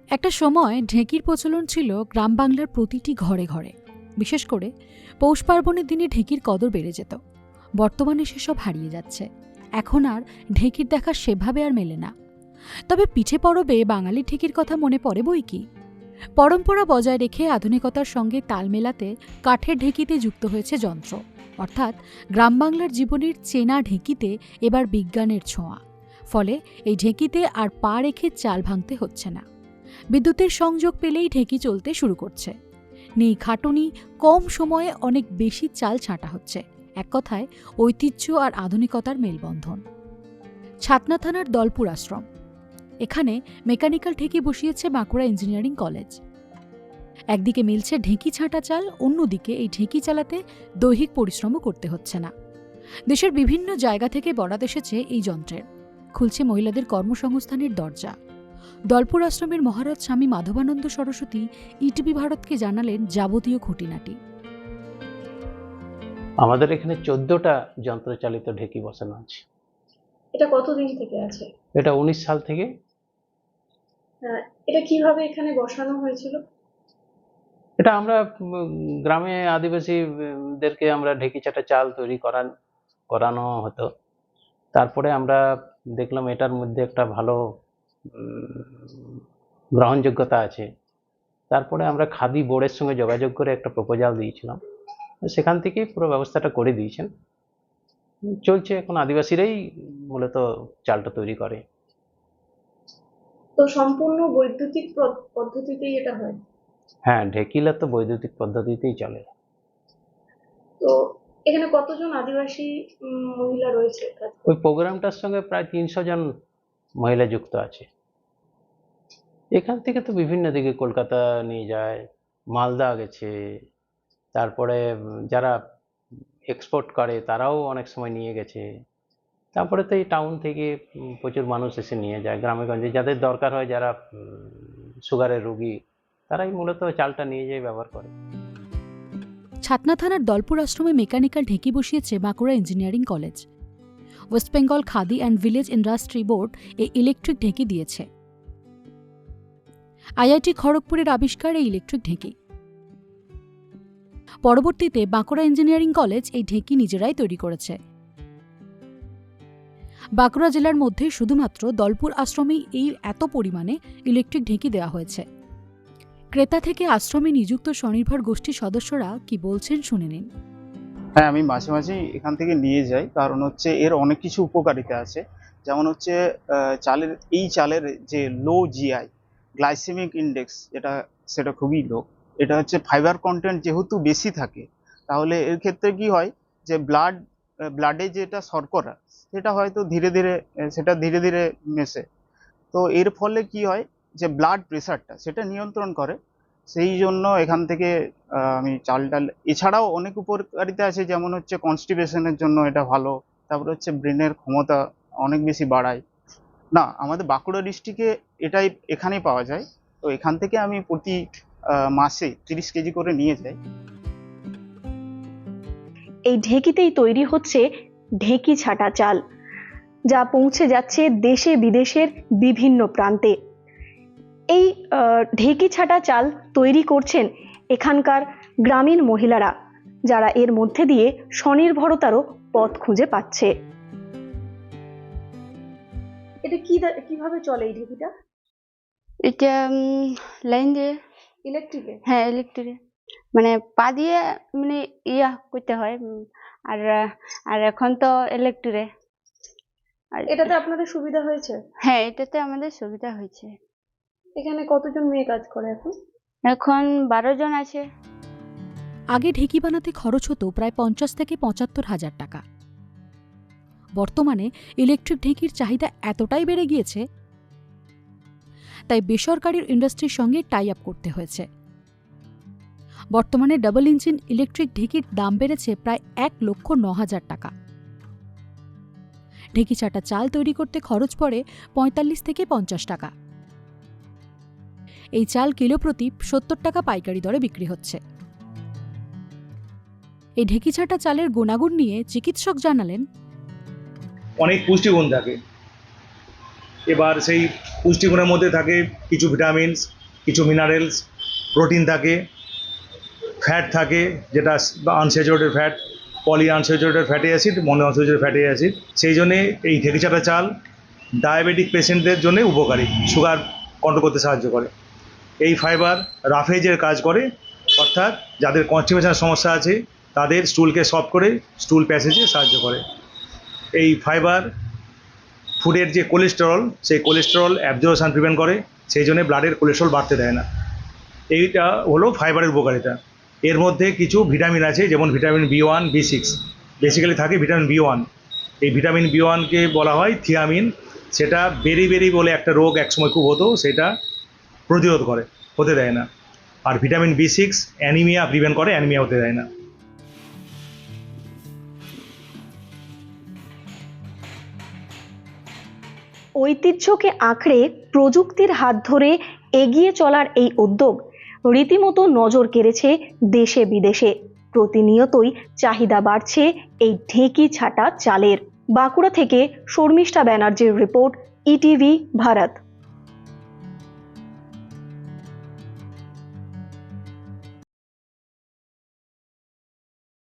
একটা সময় ঢেঁকির প্রচলন ছিল গ্রাম বাংলার প্রতিটি ঘরে ঘরে। বিশেষ করে পৌষ পার্বণের দিনে ঢেঁকির কদর বেড়ে যেত। বর্তমানে সেসব হারিয়ে যাচ্ছে। এখন আর ঢেঁকির দেখা সেভাবে আর মেলে না। তবে পিঠে পরবে বাঙালির ঢেঁকির কথা মনে পড়ে বই কি। পরম্পরা বজায় রেখে আধুনিকতার সঙ্গে তাল মেলাতে কাঠের ঢেঁকিতে যুক্ত হয়েছে যন্ত্র, অর্থাৎ গ্রাম বাংলার জীবনের চেনা ঢেঁকিতে এবার বিজ্ঞানের ছোঁয়া। ফলে এই ঢেঁকিতে আর পা রেখে চাল ভাঙতে হচ্ছে না। বিদ্যুতের সংযোগ পেলেই ঢেঁকি চলতে শুরু করছে। নেই খাটুনি, কম সময়ে অনেক বেশি চাল ছাঁটা হচ্ছে। এক কথায় ঐতিহ্য আর আধুনিকতার মেলবন্ধন। ছাতনা থানার দলপুর আশ্রম, এখানে মেকানিক্যাল ঢেঁকি বসিয়েছে বাঁকুড়া ইঞ্জিনিয়ারিং কলেজ। একদিকে মিলছে ঢেঁকি ছাঁটা চাল, অন্যদিকে এই ঢেঁকি চালাতে দৈহিক পরিশ্রমও করতে হচ্ছে না। দেশের বিভিন্ন জায়গা থেকে বরাত এসেছে এই যন্ত্রের। খুলছে মহিলাদের কর্মসংস্থানের দরজা। দলপুর আশ্রমের মহারাজ স্বামী মাধবানন্দ সরস্বতী ইটিভি ভারতকে জানালেন যাবতীয় খুঁটিনাটি। আমাদের এখানে 14টা যন্ত্রচালিত ঢেঁকি বসানো আছে। এটা কতদিন থেকে আছে? এটা 19 সাল থেকে। এটা কিভাবে এখানে বসানো হয়েছিল? এটা আমরা গ্রামে আদিবাসীদেরকে আমরা ঢেঁকি ছাটা চাল তৈরি করানো হতো। তারপরে আমরা দেখলাম এটার মধ্যে একটা ভালো গ্রহণযোগ্যতা আছে। তারপরে আমরা খাদি বোর্ডের সঙ্গে যোগাযোগ করে একটা প্রপোজাল দিয়েছিলাম। সেখান থেকেই পুরো ব্যবস্থাটা করে দিয়েছেন। চলছে, এখন আদিবাসীরাই মূলত চালটা তৈরি করে। তো সম্পূর্ণ বৈদ্যুতিক পদ্ধতিতেই এটা হয়? হ্যাঁ, ঢেকিলা তো বৈদ্যুতিক পদ্ধতিতেই চলে। তো এখানে কতজন আদিবাসী মহিলা রয়েছে? ওই প্রোগ্রামটার সঙ্গে প্রায় 300 জন মহিলা যুক্ত আছে। এখান থেকে তো বিভিন্ন দিকে কলকাতা নিয়ে যায়, মালদা গেছে, তারপরে যারা এক্সপোর্ট করে তারাও অনেক সময় নিয়ে গেছে। তারপরে তো এই টাউন থেকে প্রচুর মানুষ এসে নিয়ে যায় গ্রামেগঞ্জে, যাদের দরকার হয়, যারা সুগারের রোগী, তারাই মূলত চালটা নিয়ে যেয়ে ব্যবহার করে। ছাতনা থানার দলপুর আশ্রমে মেকানিক্যাল ঢেঁকি বসিয়েছে Bankura engineering college. West Bengal khadi and village industry board এই ইলেকট্রিক ঢেঁকি দিয়েছে। আইআইটি খড়গপুরের আবিষ্কার এই ইলেকট্রিক ঢেঁকি। পরবর্তীতে বাঁকুড়া ইঞ্জিনিয়ারিং কলেজ এই ঢেঁকি নিজেরাই তৈরি করেছে। বাঁকুড়া জেলার মধ্যে শুধুমাত্র দলপুর আশ্রমেই এই এত পরিমাণে ইলেকট্রিক ঢেঁকি দেওয়া হয়েছে। ক্রেতা থেকে আশ্রমে নিযুক্ত স্বনির্ভর গোষ্ঠীর সদস্যরা কি বলছেন শুনে নিন। হ্যাঁ, আমি মাঝে মাঝে এখান থেকে নিয়ে যাই, কারণ হচ্ছে এর অনেক কিছু উপকারিতা আছে। যেমন হচ্ছে চালের যে লো জিআই, গ্লাইসেমিক ইন্ডেক্স, সেটা খুবই লো। এটা হচ্ছে ফাইবার কন্টেন্ট যেহেতু বেশি থাকে, তাহলে এর ক্ষেত্রে কি হয় যে ব্লাডে যেটা শর্করা, সেটা হয়তো ধীরে ধীরে মেশে। তো এর ফলে কি হয় যে ব্লাড প্রেশারটা সেটা নিয়ন্ত্রণ করে। সেই জন্য এখান থেকে আমি চাল এছাড়াও অনেক উপকারিতা আছে, যেমন হচ্ছে কনস্টিপেশনের জন্য এটা ভালো। তারপরে হচ্ছে ব্রেনের ক্ষমতা অনেক বেশি বাড়ায়। না, আমাদের বাঁকুড়া ডিস্ট্রিক্টে এখানেই পাওয়া যায়। তো এখান থেকে আমি প্রতি মাসে 30 কেজি করে নিয়ে যাই। এই ঢেঁকিতেই তৈরি হচ্ছে ঢেঁকি ছাটা চাল, যা পৌঁছে যাচ্ছে দেশে বিদেশের বিভিন্ন প্রান্তে। এই ঢেঁকি ছাটা চাল তৈরি করছেন এখানকার গ্রামীণ মহিলারা, যারা এর মধ্যে দিয়ে স্বনির্ভরতারও পথ খুঁজে পাচ্ছে। এটা কিভাবে চলে এই ঢেঁকিটা? এটা লাইন দিয়ে, ইলেকট্রিকে? হ্যাঁ ইলেকট্রিকে, মানে পা দিয়ে মানে করতে হয়। আর আর এখন তো ইলেকট্রিকে। এটাতে আপনাদের সুবিধা হয়েছে? হ্যাঁ, এটাতে আমাদের সুবিধা হয়েছে। এখানে কতজন মেয়ে কাজ করে এখন? এখন 12 জন আছে। আগে ঢেঁকি বানাতে খরচ হতো প্রায় 50 থেকে 75 হাজার টাকা। বর্তমানে ইলেকট্রিক ঢেঁকির চাহিদা এতটাই বেড়ে গিয়েছে, তাই বেসরকারি ইন্ডাস্ট্রির সঙ্গে টাই আপ করতে হয়েছে। বর্তমানে ডাবল ইঞ্জিন ইলেকট্রিক ঢেঁকির দাম বেড়েছে প্রায় 1,09,000 টাকা। ঢেঁকি ছাটা চাল তৈরি করতে খরচ পড়ে 45 থেকে 50 টাকা। এই চাল কিলো প্রতি 70 টাকা পাইকারি দরে বিক্রি হচ্ছে। এই ঢেঁকি ছাটা চালের গুণাগুণ নিয়ে চিকিৎসক জানালেন, অনেক পুষ্টিগুণ থাকে। এবার সেই পুষ্টিগুণের মধ্যে থাকে কিছু ভিটামিনস, কিছু মিনারেলস, প্রোটিন থাকে, ফ্যাট থাকে, যেটা unsaturated fat, polyunsaturated fatty acid, monounsaturated fatty acid. সেই জন্যে এই ঢেঁকি ছাটা চাল ডায়াবেটিক পেশেন্টদের জন্য উপকারী, সুগার কন্ট্রোল করতে সাহায্য করে। এই ফাইবার রাফেজের কাজ করে, অর্থাৎ যাদের কনস্টিপেশনের সমস্যা আছে তাদের স্টুলকে সফট করে স্টুল প্যাসেজে সাহায্য করে। এই ফাইবার ফুডের যে কোলেস্টেরল, সেই কোলেস্টেরল অ্যাবজর্পশন প্রিভেন্ট করে, সেই জন্য ব্লাডের কোলেস্টেরল বাড়তে দেয় না। এইটা হলো ফাইবারের উপকারিতা। এর মধ্যে কিছু ভিটামিন আছে, যেমন ভিটামিন B1, B6, বেসিক্যালি থাকে ভিটামিন B1। এই ভিটামিন B1কে বলা হয় থিয়ামিন। সেটা বেরি বলে একটা রোগ একসময় খুব হতো, সেটা প্রতিরোধ করে, হতে দেয় না। আর ভিটামিন B6 অ্যানিমিয়া প্রিভেন্ট করে, অ্যানিমিয়া হতে দেয় না। ঐতিহ্যকে আঁকড়ে প্রযুক্তির হাত ধরে এগিয়ে চলার এই উদ্যোগ রীতিমতো নজর কেড়েছে দেশে বিদেশে। প্রতিনিয়তই চাহিদা বাড়ছে এই ঢেঁকি ছাটা চালের। বাঁকুড়া থেকে শর্মিষ্ঠা ব্যানার্জির রিপোর্ট, ইটিভি ভারত।